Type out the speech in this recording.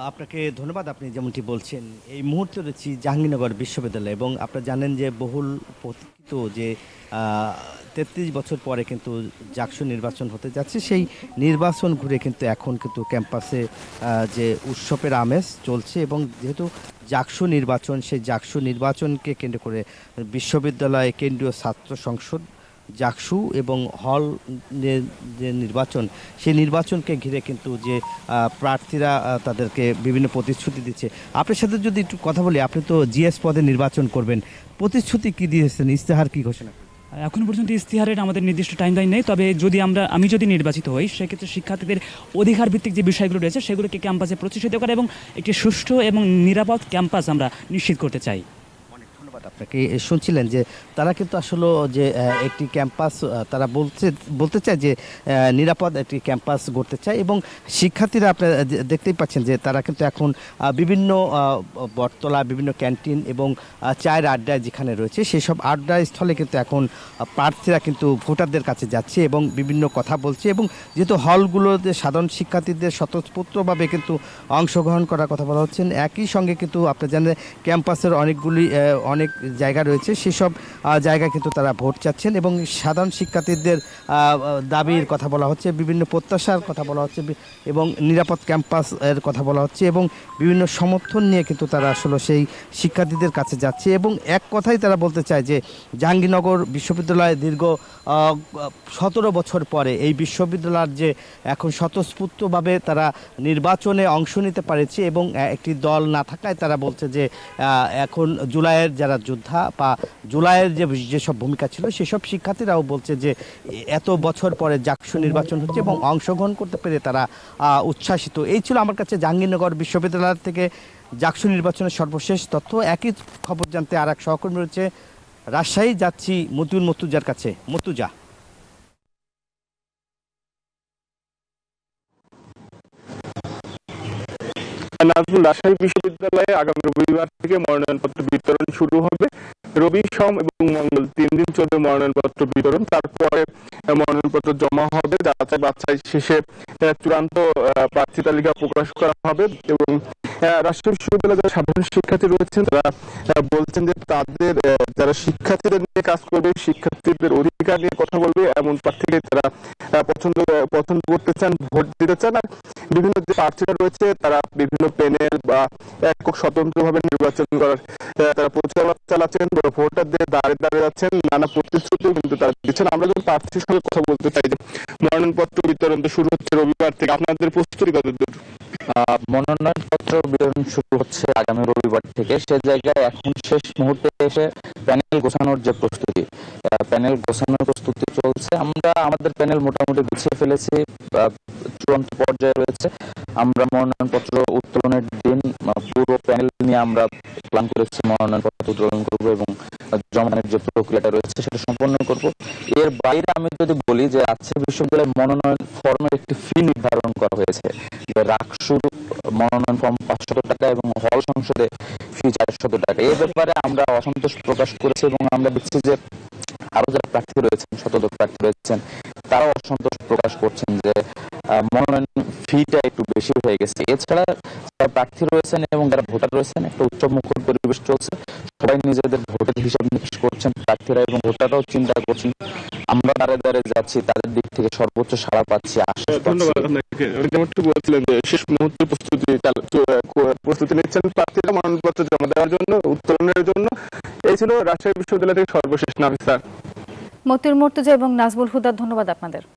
আপনাকে ধন্যবাদ। আপনি যেমনটি বলছেন, এই মুহূর্তে রয়েছি জাহাঙ্গীরনগর বিশ্ববিদ্যালয়ে এবং আপনারা জানেন যে বহুল প্রতীক্ষিত যে আ ৩৩ বছর পরে কিন্তু জাকসু নির্বাচন হতে যাচ্ছে। সেই নির্বাচন ঘুরে কিন্তু এখন কিন্তু ক্যাম্পাসে যে উৎসবের আমেজ চলছে এবং যেহেতু জাকসু নির্বাচন, সেই জাকসু নির্বাচনকে কেন্দ্র করে বিশ্ববিদ্যালয় কেন্দ্রীয় ছাত্র সংসদ জাকসু এবং হল যে নির্বাচন, সেই নির্বাচনকে ঘিরে কিন্তু যে প্রার্থীরা তাদেরকে বিভিন্ন প্রতিশ্রুতি দিচ্ছে। আপনার সাথে যদি একটু কথা বলি, আপনি তো জিএস পদে নির্বাচন করবেন, প্রতিশ্রুতি কি দিয়েছেন, ইস্তেহার কি ঘোষণা করবেন? এখন পর্যন্ত ইস্তিহারের আমাদের নির্দিষ্ট টাইমলাইন নেই, তবে আমি যদি নির্বাচিত হই সেক্ষেত্রে শিক্ষার্থীদের অধিকার ভিত্তিক যে বিষয়গুলো রয়েছে সেগুলোকে ক্যাম্পাসে প্রতিষ্ঠিত করা এবং একটি সুষ্ঠু এবং নিরাপদ ক্যাম্পাস আমরা নিশ্চিত করতে চাই। ধন্যবাদ আপনাকে। শুনছিলেন যে তারা কিন্তু আসলে যে একটি ক্যাম্পাস তারা বলতে চায় যে নিরাপদ একটি ক্যাম্পাস গড়তে চায় এবং শিক্ষার্থীরা আপনারা দেখতেই পাচ্ছেন যে তারা কিন্তু এখন বিভিন্ন বটতলা, বিভিন্ন ক্যান্টিন এবং চায়ের আড্ডায় যেখানে রয়েছে সেসব আড্ডা স্থলে কিন্তু এখন প্রার্থীরা কিন্তু ভোটারদের কাছে যাচ্ছে এবং বিভিন্ন কথা বলছে এবং যেহেতু হলগুলোতে সাধারণ শিক্ষার্থীদের স্বতঃস্ফূর্তভাবে কিন্তু অংশগ্রহণ করার কথা বলা হচ্ছেন। একই সঙ্গে কিন্তু আপনারা জানেন ক্যাম্পাসের অনেক জায়গা রয়েছে, সেসব জায়গায় কিন্তু তারা ভোট চাচ্ছেন এবং সাধারণ শিক্ষার্থীদের দাবির কথা বলা হচ্ছে, বিভিন্ন প্রত্যাশার কথা বলা হচ্ছে এবং নিরাপদ ক্যাম্পাস এর কথা বলা হচ্ছে এবং বিভিন্ন সমর্থন নিয়ে কিন্তু তারা আসলে সেই শিক্ষার্থীদের কাছে যাচ্ছে এবং এক কথাই তারা বলতে চায় যে জাহাঙ্গীরনগর বিশ্ববিদ্যালয়ে দীর্ঘ ১৭ বছর পরে এই বিশ্ববিদ্যালয়ের যে এখন স্বতঃস্ফূর্তভাবে তারা নির্বাচনে অংশ নিতে পারেছে এবং একটি দল না থাকায় তারা বলছে যে এখন জুলাইয়ের যারা যোদ্ধা বা জুলাইয়ের যেসব ভূমিকা ছিল সেসব শিক্ষার্থীরাও বলছে যে এত বছর পরে জাকসু নির্বাচন হচ্ছে এবং অংশগ্রহণ করতে পেরে তারা উচ্ছ্বাসিত। এই ছিল আমার কাছে জাহাঙ্গীরনগর বিশ্ববিদ্যালয় থেকে জাকসু নির্বাচনের সর্বশেষ তথ্য। একই খবর জানতে আর এক সহকর্মী রয়েছে রাজশাহী, যাচ্ছি মতুজার কাছে। মতুজা। নাজমুল, রাজশাহী বিশ্ববিদ্যালয়ে আগামী রবিবার থেকে মনোনয়নপত্র বিতরণ শুরু হবে। রবি, সোম এবং মঙ্গল ৩ দিন চলবে মনোনয়নপত্র বিতরণ। তারপরে মনোনয়নপত্র জমা হবে, যাচাই বাছাই শেষে চূড়ান্ত প্রার্থী তালিকা প্রকাশ করা হবে এবং রাজশাহী বিশ্ববিদ্যালয়ে যারা সাধারণ শিক্ষার্থী রয়েছেন তারা বলছেন যে তাদের যারা শিক্ষার্থীদের নিয়ে কাজ করবে, শিক্ষার্থীদের অধিকার নিয়ে কথা বলবে এমন প্রার্থীকে তারা পছন্দ করতে চান, ভোট দিতে চান। আর বিভিন্ন যে প্রার্থীরা রয়েছে তারা বিভিন্ন প্যানেল বা একক স্বতন্ত্রভাবে নির্বাচন করার তারা প্রচারণা চালাচ্ছেন, ভোটারদের দাঁড়িয়ে যাচ্ছেন, নানা প্রতিশ্রুতিও কিন্তু তারা দিচ্ছেন। আমরা যখন প্রার্থীর সঙ্গে কথা বলতে চাই যে মনোনয়নপত্র বিতরণ তো শুরু হচ্ছে রবিবার থেকে, আপনাদের প্রস্তুতি কতদূর? মনোনয়নপত্র বিতরণ শুরু হচ্ছে আগামী রবিবার থেকে। সে জায়গায় এখন শেষ মুহূর্তে এসে প্যানেল গোছানোর যে প্রস্তুতি, চলছে। আমরা আমাদের প্যানেল মোটামুটি গুছিয়ে ফেলেছি, চূড়ান্ত পর্যায়ে রয়েছে। আমরা মনোনয়নপত্র উত্তোলনের দিন পুরো প্যানেল নিয়ে আমরা প্ল্যান করেছি মনোনয়নপত্র উত্তোলন করবো এবং জমানের যে প্রক্রিয়াটা রয়েছে সেটা সম্পন্ন করব। এর বাইরে আমি যদি বলি যে আজকে বিশ্ববিদ্যালয়ের মনোনয়ন ফর্মের একটি ফি নির্ধারণ করা হয়েছে। রাকসুর মনোনয়ন ফর্ম ৫০০ টাকা এবং হল সংসদে ফি ৪০০ টাকা। এই ব্যাপারে আমরা অসন্তোষ প্রকাশ করেছি এবং আমরা দেখছি যে আরো যারা প্রার্থী রয়েছেন, শতক প্রার্থী রয়েছেন, তারাও অসন্তোষ প্রকাশ করছেন যে মনোনয়ন ফিটা একটু বেশি হয়ে গেছে। এছাড়া যারা প্রার্থী রয়েছেন এবং যারা ভোটার রয়েছেন একটা উৎসব মুখর পরিবেশ চলছে, সবাই নিজেদের ভোটের হিসাব নিকাশ করছেন, প্রার্থীরা এবং ভোটাররাও চিন্তা করছেন। আমরা দাঁড়িয়ে যাচ্ছি, তাদের দিক থেকে সর্বোচ্চ সাড়া পাচ্ছি, আশ্বাস পাচ্ছি। ধন্যবাদ আপনাকে। বলছিলেন যে শেষ মুহূর্তে প্রস্তুতি নিচ্ছেন প্রার্থীরা মনোনয়নপত্র জমা দেওয়ার জন্য, উত্তোলনের জন্য। এই ছিল রাজশাহী বিশ্ববিদ্যালয় থেকে সর্বশেষ। নাফিসা, মতিউর মুর্তজা এবং নাজমুল হুদার, ধন্যবাদ আপনাদের।